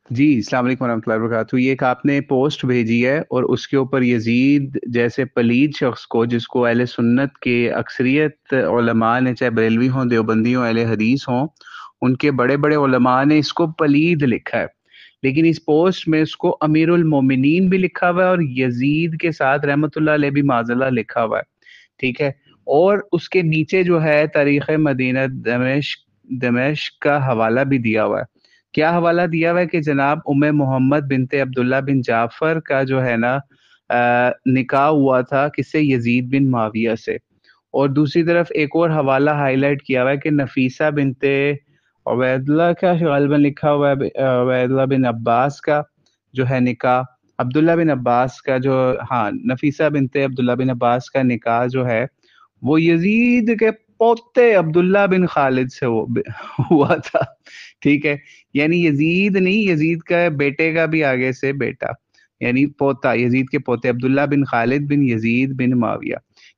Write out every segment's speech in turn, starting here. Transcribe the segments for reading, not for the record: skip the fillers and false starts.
جی السلام علیکم ورحمۃ اللہ وبرکاتہ. یہ ایک آپ نے پوسٹ بھیجی ہے اور اس کے اوپر یزید جیسے پلید شخص کو، جس کو اہل سنت کے اکثریت علماء نے، چاہے بریلوی ہوں، دیوبندی ہوں، اہل حدیث ہوں، ان کے بڑے بڑے علماء نے اس کو پلید لکھا ہے. لیکن اس پوسٹ میں اس کو امیر المومنین بھی لکھا ہوا ہے اور یزید کے ساتھ رحمۃ اللہ علیہ بھی معاذ اللہ لکھا ہوا ہے. ٹھیک ہے. اور اس کے نیچے جو ہے تاریخ مدینہ دمشق کا حوالہ بھی دیا ہوا ہے. کیا حوالہ دیا ہوا ہے کہ جناب ام محمد بنت عبداللہ بن جعفر کا جو ہے نا نکاح ہوا تھا کس سے؟ یزید بن معاویہ سے. اور دوسری طرف ایک اور حوالہ ہائی لائٹ کیا ہوا ہے کہ نفیسہ بنت عبید اللہ کا غالباً لکھا ہوا ہے، عبید اللہ بن عباس کا جو ہے نکاح، عبداللہ بن عباس کا جو، ہاں، نفیسہ بنت عبداللہ بن عباس کا نکاح جو ہے وہ یزید کے پوتے عبداللہ بن خالد سے ہوا تھا. ٹھیک ہے. یعنی یزید نہیں، یزید کا بیٹے کا بھی آگے سے بیٹا، یعنی پوتا، یزید کے پوتے عبداللہ بن خالد بن یزید بن معاویہ.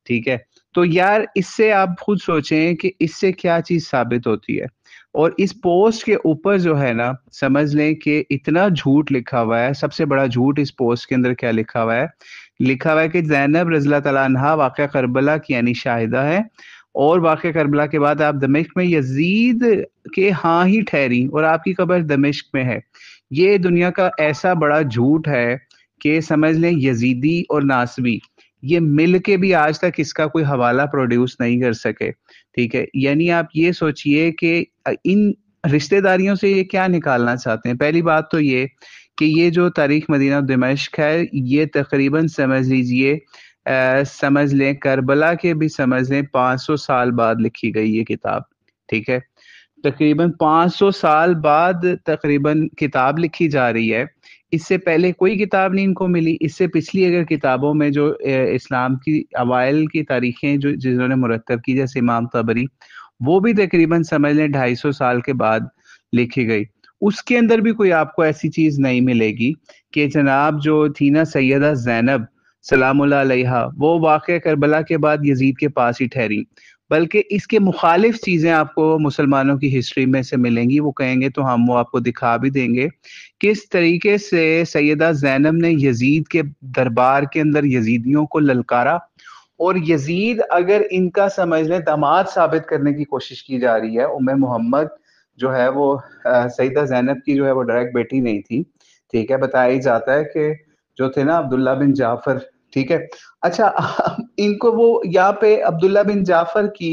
ٹھیک ہے. تو یار اس سے آپ خود سوچیں کہ اس سے کیا چیز ثابت ہوتی ہے. اور اس پوسٹ کے اوپر جو ہے نا سمجھ لیں کہ اتنا جھوٹ لکھا ہوا ہے. سب سے بڑا جھوٹ اس پوسٹ کے اندر کیا لکھا ہوا ہے؟ لکھا ہوا ہے کہ زینب رضی اللہ تعالیٰ عنہا واقعہ کربلا کی یعنی شاہدہ ہے، اور واقعہ کربلا کے بعد آپ دمشق میں یزید کے ہاں ہی ٹھہری اور آپ کی قبر دمشق میں ہے. یہ دنیا کا ایسا بڑا جھوٹ ہے کہ سمجھ لیں یزیدی اور ناصبی یہ مل کے بھی آج تک اس کا کوئی حوالہ پروڈیوس نہیں کر سکے. ٹھیک ہے. یعنی آپ یہ سوچئے کہ ان رشتہ داریوں سے یہ کیا نکالنا چاہتے ہیں. پہلی بات تو یہ کہ یہ جو تاریخ مدینہ دمشق ہے یہ تقریباً سمجھ لیجئے سمجھ لیں کربلا کے بھی سمجھ لیں 500 سال بعد لکھی گئی یہ کتاب. ٹھیک ہے. تقریباً 500 سال بعد تقریباً کتاب لکھی جا رہی ہے. اس سے پہلے کوئی کتاب نہیں ان کو ملی. اس سے پچھلی اگر کتابوں میں جو اسلام کی اوائل کی تاریخیں جو جنہوں نے مرتب کی، جیسے امام طبری، وہ بھی تقریباً سمجھ لیں 250 سال کے بعد لکھی گئی. اس کے اندر بھی کوئی آپ کو ایسی چیز نہیں ملے گی کہ جناب جو تھی نا سیدہ زینب سلام اللہ علیہا وہ واقعہ کربلا کے بعد یزید کے پاس ہی ٹھہری. بلکہ اس کے مخالف چیزیں آپ کو مسلمانوں کی ہسٹری میں سے ملیں گی. وہ کہیں گے تو ہم وہ آپ کو دکھا بھی دیں گے کس طریقے سے سیدہ زینب نے یزید کے دربار کے اندر یزیدیوں کو للکارا. اور یزید اگر ان کا سمجھ لیں داماد ثابت کرنے کی کوشش کی جا رہی ہے، ام محمد جو ہے وہ سیدہ زینب کی جو ہے وہ ڈائریکٹ بیٹی نہیں تھی. ٹھیک ہے. بتایا ہی جاتا ہے کہ جو تھے نا عبداللہ بن جعفر. ٹھیک ہے. اچھا ان کو وہ یہاں پہ عبداللہ بن جعفر کی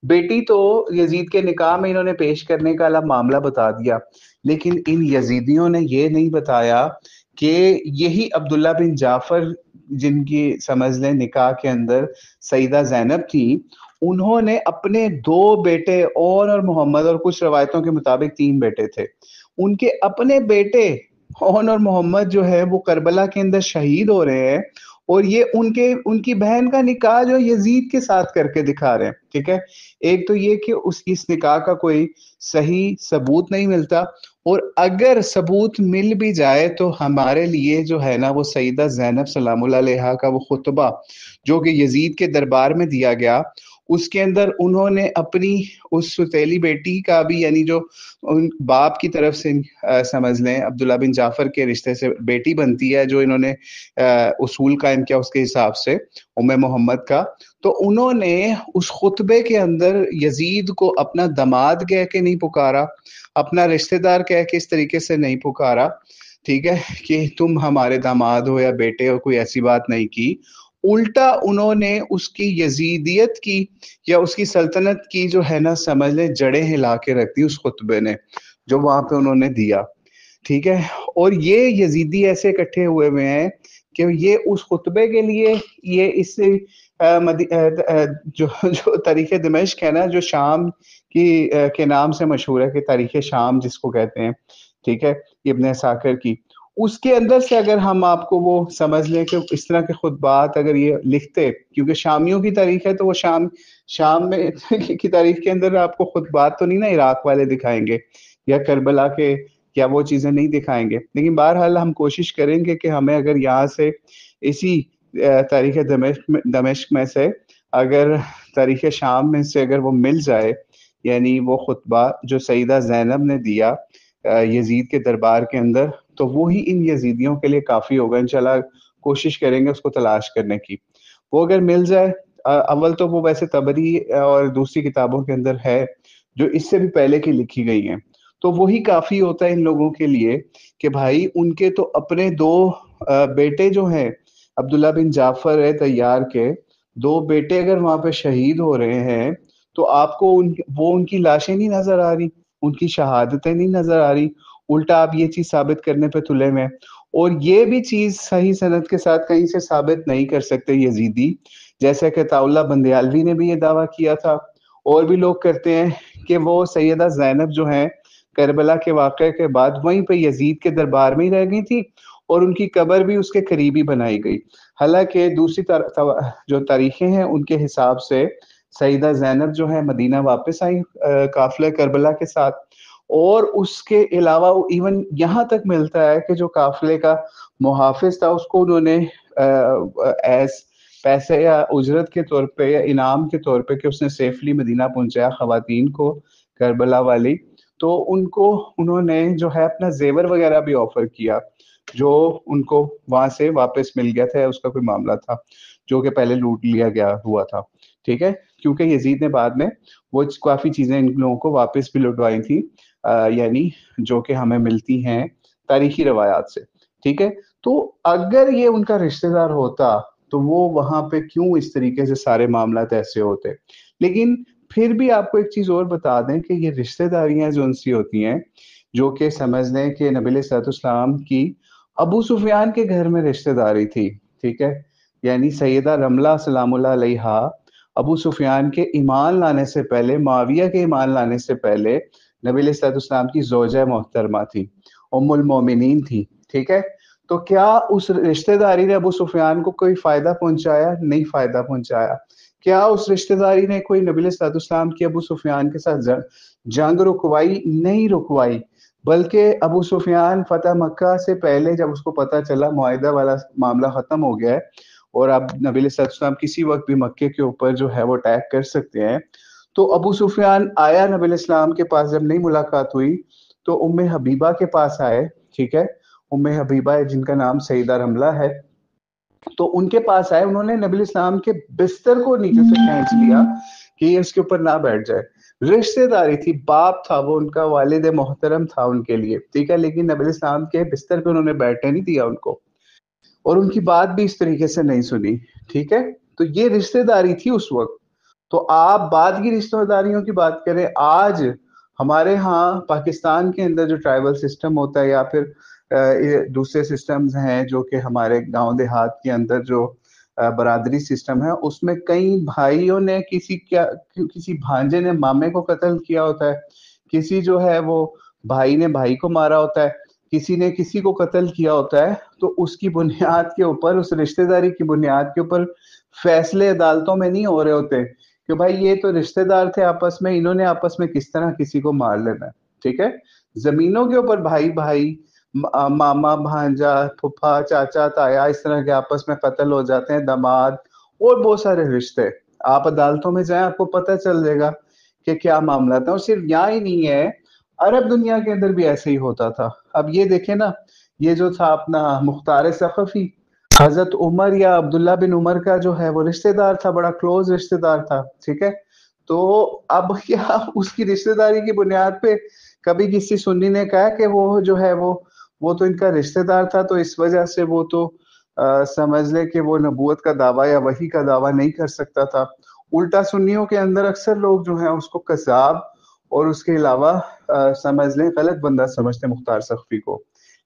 بیٹی تو یزید کے نکاح میں انہوں نے پیش کرنے کا الگ معاملہ بتا دیا، لیکن ان یزیدیوں نے یہ نہیں بتایا کہ یہی عبداللہ بن جعفر جن کی سمجھ لیں نکاح کے اندر سیدہ زینب تھی، انہوں نے اپنے 2 بیٹے اور محمد، اور کچھ روایتوں کے مطابق 3 بیٹے تھے، ان کے اپنے بیٹے اور محمد جو ہے وہ کربلا کے اندر شہید ہو رہے ہیں، اور یہ ان کی بہن کا نکاح جو یزید کے ساتھ کر کے دکھا رہے ہیں. ٹھیک ہے. ایک تو یہ کہ اس نکاح کا کوئی صحیح ثبوت نہیں ملتا، اور اگر ثبوت مل بھی جائے تو ہمارے لیے جو ہے نا وہ سیدہ زینب سلام اللہ علیہا کا وہ خطبہ جو کہ یزید کے دربار میں دیا گیا، اس کے اندر انہوں نے اپنی اس ستیلی بیٹی کا بھی، یعنی جو ان باپ کی طرف سے سمجھ لیں عبداللہ بن جعفر کے رشتے سے بیٹی بنتی ہے، جو انہوں نے اصول قائم کیا اس کے حساب سے ام محمد کا، تو انہوں نے اس خطبے کے اندر یزید کو اپنا داماد کہہ کے نہیں پکارا، اپنا رشتہ دار کہہ کے اس طریقے سے نہیں پکارا. ٹھیک ہے. کہ تم ہمارے داماد ہو یا بیٹے ہو، کوئی ایسی بات نہیں کی. الٹا انہوں نے اس کی یزیدیت کی یا اس کی سلطنت کی جو ہے نا سمجھ لیں جڑیں ہلا کے رکھ دی اس خطبے نے جو وہاں پہ انہوں نے دیا. ٹھیک ہے. اور یہ یزیدی ایسے اکٹھے ہوئے ہیں کہ یہ اس خطبے کے لیے، یہ اس سے جو تاریخ دمشق ہے نا، جو شام کی کے نام سے مشہور ہے، کہ تاریخ شام جس کو کہتے ہیں، ٹھیک ہے، ابن عساکر کی، اس کے اندر سے اگر ہم آپ کو وہ سمجھ لیں کہ اس طرح کے خطبات اگر یہ لکھتے، کیونکہ شامیوں کی تاریخ ہے تو وہ شام میں کی تاریخ کے اندر آپ کو خطبات تو نہیں نا عراق والے دکھائیں گے یا کربلا کے، یا وہ چیزیں نہیں دکھائیں گے. لیکن بہرحال ہم کوشش کریں گے کہ ہمیں اگر یہاں سے اسی تاریخ دمشق میں سے اگر تاریخ شام میں سے اگر وہ مل جائے، یعنی وہ خطبہ جو سیدہ زینب نے دیا یزید کے دربار کے اندر، تو وہی ان یزیدیوں کے لیے کافی ہوگا. انشاءاللہ کوشش کریں گے اس کو تلاش کرنے کی. وہ اگر مل جائے، اول تو وہ ویسے طبری اور دوسری کتابوں کے اندر ہے جو اس سے بھی پہلے کی لکھی گئی ہیں، تو وہی کافی ہوتا ہے ان لوگوں کے لیے کہ بھائی ان کے تو اپنے دو بیٹے جو ہیں عبداللہ بن جعفر طیار کے، دو بیٹے اگر وہاں پہ شہید ہو رہے ہیں تو آپ کو وہ ان کی لاشیں نہیں نظر آ رہی، ان کی شہادتیں نہیں نظر آ رہی، الٹا آپ یہ چیز ثابت کرنے پہ تلے ہوئے ہیں. اور یہ بھی چیز صحیح سند کے ساتھ کہیں سے ثابت نہیں کر سکتے یزیدی، جیسا کہ عطاء اللہ بندیالوی نے بھی یہ دعویٰ کیا تھا، اور بھی لوگ کرتے ہیں کہ وہ سیدہ زینب جو ہیں کربلا کے واقعے کے بعد وہیں پہ یزید کے دربار میں ہی رہ گئی تھی، اور ان کی قبر بھی اس کے قریب ہی بنائی گئی. حالانکہ دوسری جو تاریخیں ہیں ان کے حساب سے سیدہ زینب جو ہے مدینہ واپس آئی قافلہ کربلا کے ساتھ. اور اس کے علاوہ ایون یہاں تک ملتا ہے کہ جو قافلے کا محافظ تھا اس کو انہوں نے ایز پیسے یا اجرت کے طور پہ یا انعام کے طور پہ کہ اس نے سیفلی مدینہ پہنچایا خواتین کو کربلا والی، تو ان کو انہوں نے جو ہے اپنا زیور وغیرہ بھی آفر کیا جو ان کو وہاں سے واپس مل گیا تھا. اس کا کوئی معاملہ تھا جو کہ پہلے لوٹ لیا گیا ہوا تھا، ٹھیک ہے، کیونکہ یزید نے بعد میں وہ کافی چیزیں ان لوگوں کو واپس بھی لٹوائی تھی، یعنی جو کہ ہمیں ملتی ہیں تاریخی روایات سے، ٹھیک ہے. تو اگر یہ ان کا رشتہ دار ہوتا تو وہ وہاں پہ کیوں اس طریقے سے سارے معاملات ایسے ہوتے. لیکن پھر بھی آپ کو ایک چیز اور بتا دیں کہ یہ رشتہ داریاں جو ان سی ہوتی ہیں، جو کہ سمجھ لیں کہ نبی علیہ الصلوۃ والسلام کی ابو سفیان کے گھر میں رشتہ داری تھی، ٹھیک ہے، یعنی سیدہ رملہ سلام اللہ علیہا ابو سفیان کے ایمان لانے سے پہلے، معاویہ کے ایمان لانے سے پہلے نبی علیہ الصلوۃ والسلام کی زوجہ محترمہ تھی، ام المومنین تھی، ٹھیک ہے. تو کیا اس رشتہ داری نے ابو سفیان کو کوئی فائدہ پہنچایا؟ نہیں فائدہ پہنچایا. کیا اس رشتہ داری نے کوئی نبی علیہ الصلوۃ والسلام کی ابو سفیان کے ساتھ جنگ رکوائی؟ نہیں رکوائی. بلکہ ابو سفیان فتح مکہ سے پہلے جب اس کو پتا چلا معاہدہ والا معاملہ ختم ہو گیا ہے اور اب نبی علیہ الصلوۃ والسلام کسی وقت بھی مکے کے اوپر جو ہے وہ اٹیک کر سکتے ہیں، تو ابو سفیان آیا نبی علیہ السلام کے پاس. جب نہیں ملاقات ہوئی تو ام حبیبہ کے پاس آئے، ٹھیک ہے، ام حبیبہ جن کا نام سیدہ رملہ ہے، تو ان کے پاس آئے. انہوں نے نبی علیہ السلام کے بستر کو نیچے سے کھینچ لیا کہ یہ اس کے اوپر نہ بیٹھ جائے. رشتہ داری تھی، باپ تھا وہ، ان کا والد محترم تھا ان کے لیے، ٹھیک ہے، لیکن نبی علیہ السلام کے بستر پہ انہوں نے بیٹھنے نہیں دیا ان کو، اور ان کی بات بھی اس طریقے سے نہیں سنی، ٹھیک ہے. تو یہ رشتہ داری تھی اس وقت. تو آپ بعد کی رشتہ داریوں کی بات کریں، آج ہمارے ہاں پاکستان کے اندر جو ٹرائبل سسٹم ہوتا ہے یا پھر دوسرے سسٹمز ہیں جو کہ ہمارے گاؤں دیہات کے اندر جو برادری سسٹم ہے، اس میں کئی بھائیوں نے کسی بھانجے نے مامے کو قتل کیا ہوتا ہے، کسی جو ہے وہ بھائی نے بھائی کو مارا ہوتا ہے، کسی نے کسی کو قتل کیا ہوتا ہے. تو اس کی بنیاد کے اوپر، اس رشتہ داری کی بنیاد کے اوپر فیصلے عدالتوں میں نہیں ہو رہے ہوتے کہ بھائی یہ تو رشتہ دار تھے آپس میں، انہوں نے آپس میں کس طرح کسی کو مار لینا ہے، ٹھیک ہے. زمینوں کے اوپر بھائی بھائی، ماما بھانجا، پھپھا چاچا تایا، اس طرح کے آپس میں قتل ہو جاتے ہیں، داماد اور بہت سارے رشتے. آپ عدالتوں میں جائیں، آپ کو پتہ چل جائے گا کہ کیا معاملات ہیں. اور صرف یہاں ہی نہیں ہے، عرب دنیا کے اندر بھی ایسے ہی ہوتا تھا. اب یہ دیکھیں نا، یہ جو تھا اپنا مختار ثقفی، حضرت عمر یا عبداللہ بن عمر کا جو ہے وہ رشتہ دار تھا، بڑا کلوز رشتہ دار تھا، ٹھیک ہے. تو اب کیا اس کی رشتہ داری کی بنیاد پہ کبھی کسی سنی نے کہا کہ وہ جو ہے وہ تو ان کا رشتہ دار تھا تو اس وجہ سے وہ تو سمجھ لے کہ وہ نبوت کا دعویٰ یا وحی کا دعویٰ نہیں کر سکتا تھا. الٹا سنیوں کے اندر اکثر لوگ جو ہیں اس کو کذاب اور اس کے علاوہ سمجھ لیں غلط بندہ سمجھتے مختار ثقفی کو.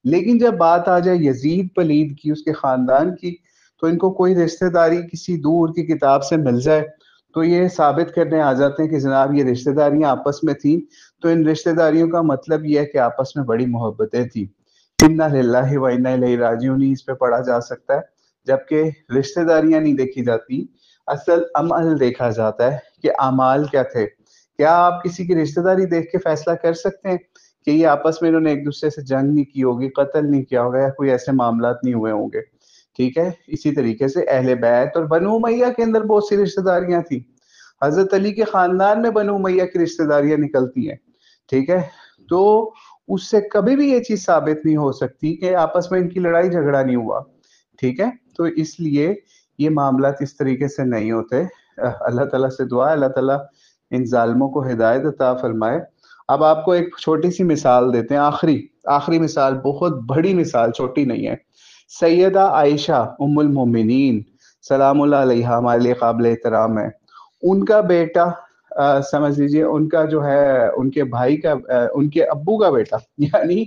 لیکن جب بات آ جائے یزید پلید کی، اس کے خاندان کی، تو ان کو کوئی رشتہ داری کسی دور کی کتاب سے مل جائے تو یہ ثابت کرنے آ جاتے ہیں کہ جناب یہ رشتہ داریاں آپس میں تھیں. تو ان رشتہ داریوں کا مطلب یہ ہے کہ آپس میں بڑی محبتیں تھیں. انا للہ و انا الیہ راجعون اس پہ پڑھا جا سکتا ہے، جبکہ رشتہ داریاں نہیں دیکھی جاتی، اصل عمل دیکھا جاتا ہے کہ اعمال کیا تھے. کیا آپ کسی کی رشتہ داری دیکھ کے فیصلہ کر سکتے ہیں کہ یہ آپس میں انہوں نے ایک دوسرے سے جنگ نہیں کی ہوگی، قتل نہیں کیا ہوگا، یا کوئی ایسے معاملات نہیں ہوئے ہوں گے، ٹھیک ہے. اسی طریقے سے اہل بیت اور بنو امیہ کے اندر بہت سی رشتہ داریاں تھیں. حضرت علی کے خاندان میں بنو امیہ کی رشتہ داریاں نکلتی ہیں، ٹھیک ہے. تو اس سے کبھی بھی یہ چیز ثابت نہیں ہو سکتی کہ آپس میں ان کی لڑائی جھگڑا نہیں ہوا. ٹھیک ہے, تو اس لیے یہ معاملات اس طریقے سے نہیں ہوتے. اللہ تعالیٰ سے دعا ہے اللہ تعالیٰ ان ظالموں کو ہدایت عطا فرمائے. اب آپ کو ایک چھوٹی سی مثال دیتے ہیں, آخری مثال, بہت بڑی مثال, چھوٹی نہیں ہے. سیدہ عائشہ ام المومنین سلام اللہ علیہا ہمارے لیے قابل احترام ہے. ان کا بیٹا سمجھ لیجئے, ان کا جو ہے ان کے بھائی کا ان کے ابو کا بیٹا, یعنی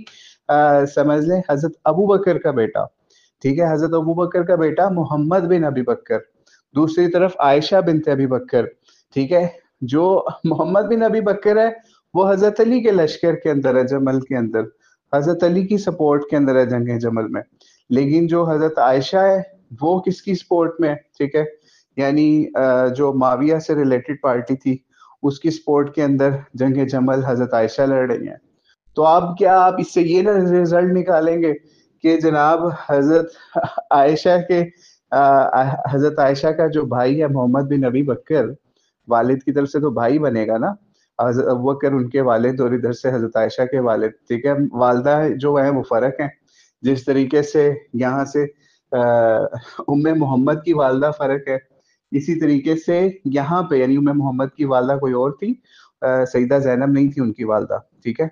سمجھ لیں حضرت ابو بکر کا بیٹا. ٹھیک ہے, حضرت ابو بکر کا بیٹا محمد بن ابی بکر, دوسری طرف عائشہ بنت ابی بکر. ٹھیک ہے, جو محمد بن ابی بکر ہے وہ حضرت علی کے لشکر کے اندر ہے, جمل کے اندر, حضرت علی کی سپورٹ کے اندر ہے جنگ جمل میں. لیکن جو حضرت عائشہ ہے وہ کس کی سپورٹ میں ہے؟ ٹھیک ہے, یعنی جو معاویہ سے ریلیٹڈ پارٹی تھی اس کی سپورٹ کے اندر جنگ جمل حضرت عائشہ لڑ رہی ہیں. تو آپ کیا آپ اس سے یہ رزلٹ نکالیں گے کہ جناب حضرت عائشہ کا جو بھائی ہے محمد بن ابی بکر, والد کی طرف سے تو بھائی بنے گا نا, حضرت ابو بکر ان کے والد اور ادھر سے حضرت عائشہ کے والد. ٹھیک ہے, والدہ جو ہیں وہ فرق ہیں. جس طریقے سے یہاں سے ام محمد کی والدہ فرق ہے, اسی طریقے سے یہاں پہ یعنی ام محمد کی والدہ کوئی اور تھی, سیدہ زینب نہیں تھی ان کی والدہ. ٹھیک ہے,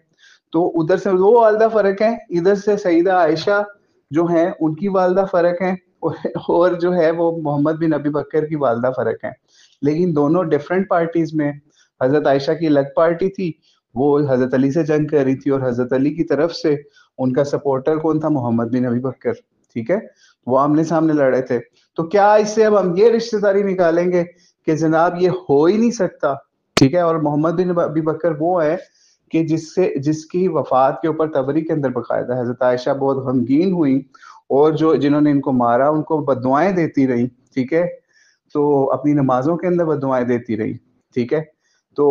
تو ادھر سے وہ والدہ فرق ہے, ادھر سے سیدہ عائشہ جو ہیں ان کی والدہ فرق ہیں, اور جو ہے وہ محمد بن ابی بکر کی والدہ فرق ہیں. لیکن دونوں ڈیفرنٹ پارٹیز میں. حضرت عائشہ کی الگ پارٹی تھی, وہ حضرت علی سے جنگ کر رہی تھی, اور حضرت علی کی طرف سے ان کا سپورٹر کون تھا؟ محمد بن ابی بکر. ٹھیک ہے, وہ آمنے سامنے لڑے تھے. تو کیا اس سے اب ہم یہ رشتہ داری نکالیں گے کہ جناب یہ ہو ہی نہیں سکتا؟ ٹھیک ہے, اور محمد بن ابی بکر وہ ہے کہ جس کی وفات کے اوپر تبری کے اندر باقاعدہ حضرت عائشہ بہت غمگین ہوئی, اور جنہوں نے ان کو مارا ان کو بددعائیں دیتی رہی. ٹھیک ہے, تو اپنی نمازوں کے اندر بددعائیں دیتی رہی. ٹھیک ہے, تو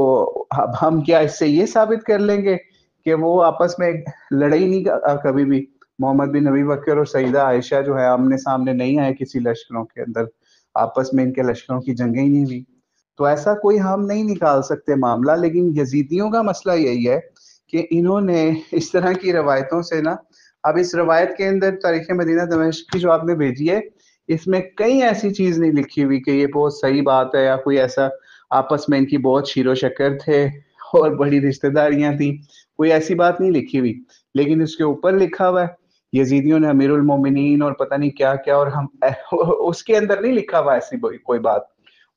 اب ہم کیا اس سے یہ ثابت کر لیں گے کہ وہ آپس میں لڑے ہی نہیں کبھی بھی؟ محمد بن نبی بکر اور سیدہ عائشہ جو ہے آمنے سامنے نہیں آئے کسی لشکروں کے اندر, آپس میں ان کے لشکروں کی جنگیں ہی نہیں ہوئی. تو ایسا کوئی ہم نہیں نکال سکتے معاملہ. لیکن یزیدیوں کا مسئلہ یہی ہے کہ انہوں نے اس طرح کی روایتوں سے نا, اب اس روایت کے اندر تاریخ مدینہ دمشق کی جو آپ نے بھیجی ہے, اس میں کئی ایسی چیز نہیں لکھی ہوئی کہ یہ بہت صحیح بات ہے, یا کوئی ایسا آپس میں ان کی بہت شیر و شکر تھے اور بڑی رشتہ داریاں تھیں, کوئی ایسی بات نہیں لکھی ہوئی. لیکن اس کے اوپر لکھا ہوا ہے یزیدیوں نے امیر المومنین اور پتہ نہیں کیا کیا, اور ہم اس کے اندر نہیں لکھا ہوا ایسی کوئی بات.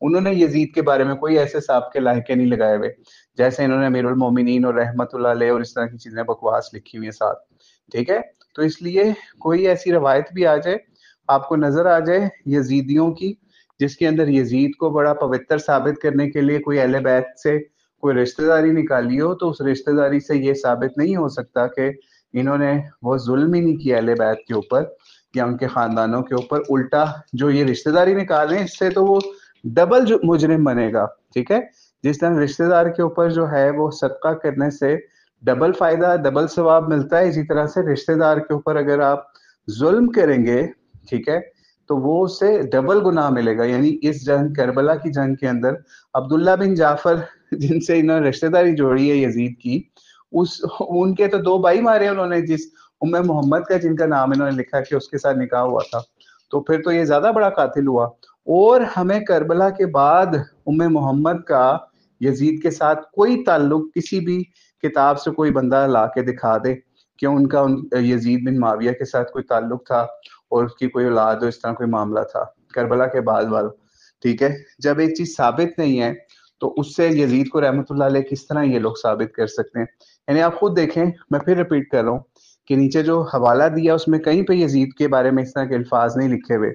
انہوں نے یزید کے بارے میں کوئی ایسے صاحب کے لائحے نہیں لگائے ہوئے جیسے انہوں نے امیر المومنین اور رحمت اللہ علیہ اور اس طرح کی چیزیں بکواس لکھی ہوئی ہیں ساتھ. ٹھیک ہے, تو اس لیے کوئی ایسی روایت بھی آ جائے, آپ کو نظر آ جائے یزیدیوں کی, جس کے اندر یزید کو بڑا پوتر ثابت کرنے کے لیے کوئی اہل بیت سے کوئی رشتہ داری نکالی ہو, تو اس رشتہ داری سے یہ ثابت نہیں ہو سکتا کہ انہوں نے وہ ظلم ہی نہیں کیا اہل بیت کے اوپر یا ان کے خاندانوں کے اوپر. الٹا جو یہ رشتہ داری نکالیں اس سے تو وہ ڈبل مجرم بنے گا. ٹھیک ہے, جس طرح رشتہ دار کے اوپر جو ہے وہ صدقہ کرنے سے ڈبل فائدہ ڈبل ثواب ملتا ہے, اسی طرح سے رشتہ دار کے اوپر اگر آپ ظلم کریں گے, ٹھیک ہے, تو وہ اس سے ڈبل گناہ ملے گا. یعنی اس جنگ کربلا کی جنگ کے اندر عبداللہ بن جعفر جن سے انہوں نے رشتہ داری جوڑی ہے یزید کی, ان کے تو 2 بھائی مارے انہوں نے, جس ام محمد کا جن کا نام انہوں نے لکھا کہ اس کے ساتھ نکاح ہوا تھا, تو پھر تو یہ زیادہ بڑا قاتل ہوا. اور ہمیں کربلا کے بعد ام محمد کا یزید کے ساتھ کوئی تعلق کسی بھی کتاب سے کوئی بندہ لا کے دکھا دے کہ ان کا یزید بن معاویہ کے ساتھ کوئی تعلق تھا اور اس کی کوئی اولاد ہو, اس طرح کوئی معاملہ تھا کربلا کے بعد والا. ٹھیک ہے, جب ایک چیز ثابت نہیں ہے تو اس سے یزید کو رحمت اللہ علیہ کس طرح یہ لوگ ثابت کر سکتے ہیں؟ یعنی آپ خود دیکھیں, میں پھر ریپیٹ کر رہا ہوں کہ نیچے جو حوالہ دیا اس میں کہیں پہ یزید کے بارے میں اس طرح کے الفاظ نہیں لکھے ہوئے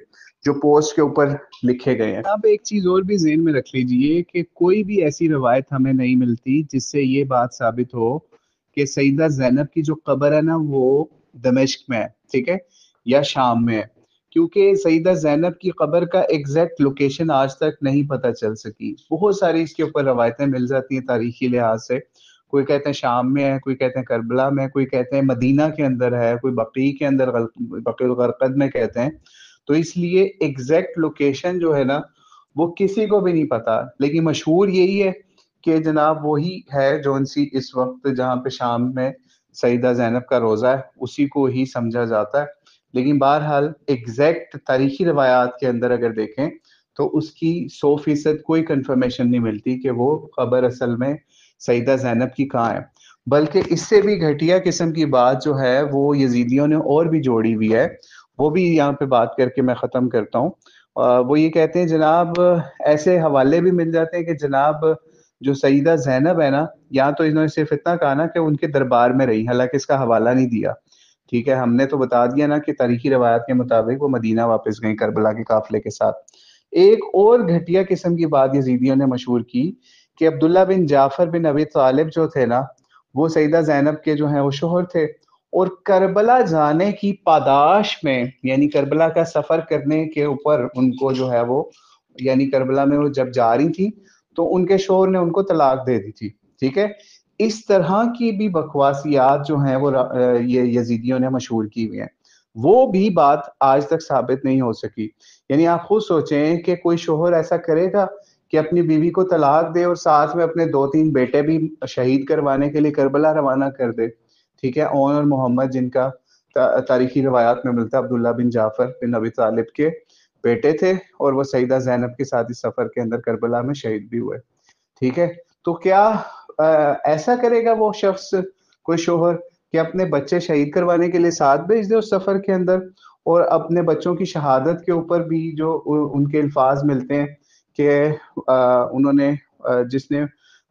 جو پوسٹ کے اوپر لکھے گئے ہیں. اب ایک چیز اور بھی ذہن میں رکھ لیجئے کہ کوئی بھی ایسی روایت ہمیں نہیں ملتی جس سے یہ بات ثابت ہو کہ سیدہ زینب کی جو قبر ہے نا وہ دمشق میں ہے, ٹھیک ہے, یا شام میں ہے. کیونکہ سیدہ زینب کی قبر کا ایگزیکٹ لوکیشن آج تک نہیں پتہ چل سکی. بہت ساری اس کے اوپر روایتیں مل جاتی ہیں تاریخی لحاظ سے, کوئی کہتے ہیں شام میں ہے, کوئی کہتے ہیں کربلا میں, کوئی کہتے ہیں مدینہ کے اندر ہے, کوئی بقیع کے اندر بقیع الغرقد میں کہتے ہیں. تو اس لیے ایگزیکٹ لوکیشن جو ہے نا وہ کسی کو بھی نہیں پتا. لیکن مشہور یہی ہے کہ جناب وہی ہے جو ان سی اس وقت جہاں پہ شام میں سیدہ زینب کا روزہ ہے، اسی کو ہی سمجھا جاتا ہے. لیکن بہرحال ایگزیکٹ تاریخی روایات کے اندر اگر دیکھیں تو اس کی 100% کوئی کنفرمیشن نہیں ملتی کہ وہ قبر اصل میں سیدہ زینب کی کہاں ہے. بلکہ اس سے بھی گھٹیا قسم کی بات جو ہے وہ یزیدیوں نے اور بھی جوڑی ہوئی ہے، وہ بھی یہاں پہ بات کر کے میں ختم کرتا ہوں. وہ یہ کہتے ہیں جناب، ایسے حوالے بھی مل جاتے ہیں کہ جناب جو سیدہ زینب ہے نا، یا تو انہوں نے صرف اتنا کہا نا کہ ان کے دربار میں رہی، حالانکہ اس کا حوالہ نہیں دیا. ٹھیک ہے، ہم نے تو بتا دیا نا کہ تاریخی روایات کے مطابق وہ مدینہ واپس گئیں کربلا کے قافلے کے ساتھ. ایک اور گھٹیا قسم کی بات یزیدیوں نے مشہور کی کہ عبداللہ بن جعفر بن ابی طالب جو تھے نا، وہ سیدہ زینب کے جو ہیں وہ شوہر تھے، اور کربلا جانے کی پاداش میں، یعنی کربلا کا سفر کرنے کے اوپر ان کو جو ہے وہ، یعنی کربلا میں وہ جب جا رہی تھی تو ان کے شوہر نے ان کو طلاق دے دی تھی. ٹھیک ہے، اس طرح کی بھی بکواسیات جو ہیں وہ یہ یزیدیوں نے مشہور کی ہوئی ہیں. وہ بھی بات آج تک ثابت نہیں ہو سکی. یعنی آپ خود سوچیں کہ کوئی شوہر ایسا کرے گا کہ اپنی بیوی کو طلاق دے اور ساتھ میں اپنے 2-3 بیٹے بھی شہید کروانے کے لیے کربلا روانہ کر دے. ٹھیک ہے، اون اور محمد جن کا تاریخی روایات میں ملتا ہے عبداللہ بن جعفر بن ابی طالب کے بیٹے تھے، اور وہ سیدہ زینب کے ساتھ اس سفر کے اندر کربلا میں شہید بھی ہوئے. ٹھیک ہے، تو کیا ایسا کرے گا وہ شخص، کوئی شوہر، کہ اپنے بچے شہید کروانے کے لیے ساتھ بھیج دے اس سفر کے اندر، اور اپنے بچوں کی شہادت کے اوپر بھی جو ان کے الفاظ ملتے ہیں کہ انہوں نے جس نے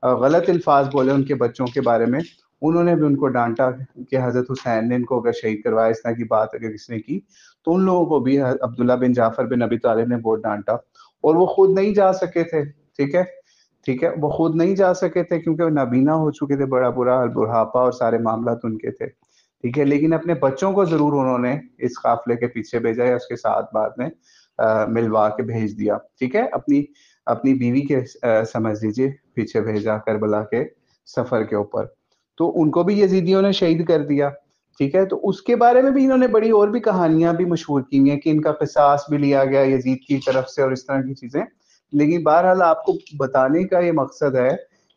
غلط الفاظ بولے ان کے بچوں کے بارے میں، انہوں نے بھی ان کو ڈانٹا کہ حضرت حسین نے ان کو اگر شہید کروایا، اس طرح کی بات اگر کس نے کی تو ان لوگوں کو بھی عبداللہ بن جعفر بن ابی طالب نے بہت ڈانٹا، اور وہ خود نہیں جا سکے تھے. ٹھیک ہے، ٹھیک ہے، وہ خود نہیں جا سکے تھے کیونکہ وہ نابینا ہو چکے تھے، بڑا برا بڑھاپا اور سارے معاملات ان کے تھے. ٹھیک ہے، لیکن اپنے بچوں کو ضرور انہوں نے اس قافلے کے پیچھے بھیجا، یا اس کے ساتھ بعد میں ملوا کے بھیج دیا. ٹھیک ہے، اپنی بیوی کے سمجھ لیجیے پیچھے بھیجا کربلا کے سفر کے اوپر. تو ان کو بھی یزیدیوں نے شہید کر دیا. ٹھیک ہے، تو اس کے بارے میں بھی انہوں نے بڑی اور بھی کہانیاں بھی مشہور کی ہیں کہ ان کا قصاص بھی لیا گیا یزید کی طرف سے اور اس طرح کی چیزیں. لیکن بہرحال آپ کو بتانے کا یہ مقصد ہے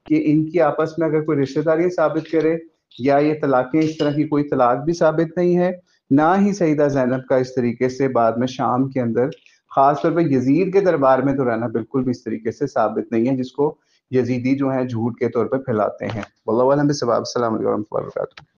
کہ ان کی آپس میں اگر کوئی رشتہ داری ثابت کرے، یا یہ طلاقیں، اس طرح کی کوئی طلاق بھی ثابت نہیں ہے، نہ ہی سیدہ زینب کا اس طریقے سے بعد میں شام کے اندر خاص طور پہ یزید کے دربار میں تو رہنا بالکل بھی اس طریقے سے ثابت نہیں ہے، جس کو یزیدی جو ہیں جھوٹ کے طور پہ پھیلاتے ہیں. واللہ اعلم بالصواب. السلام علیکم ورحمۃ اللہ وبرکاتہ.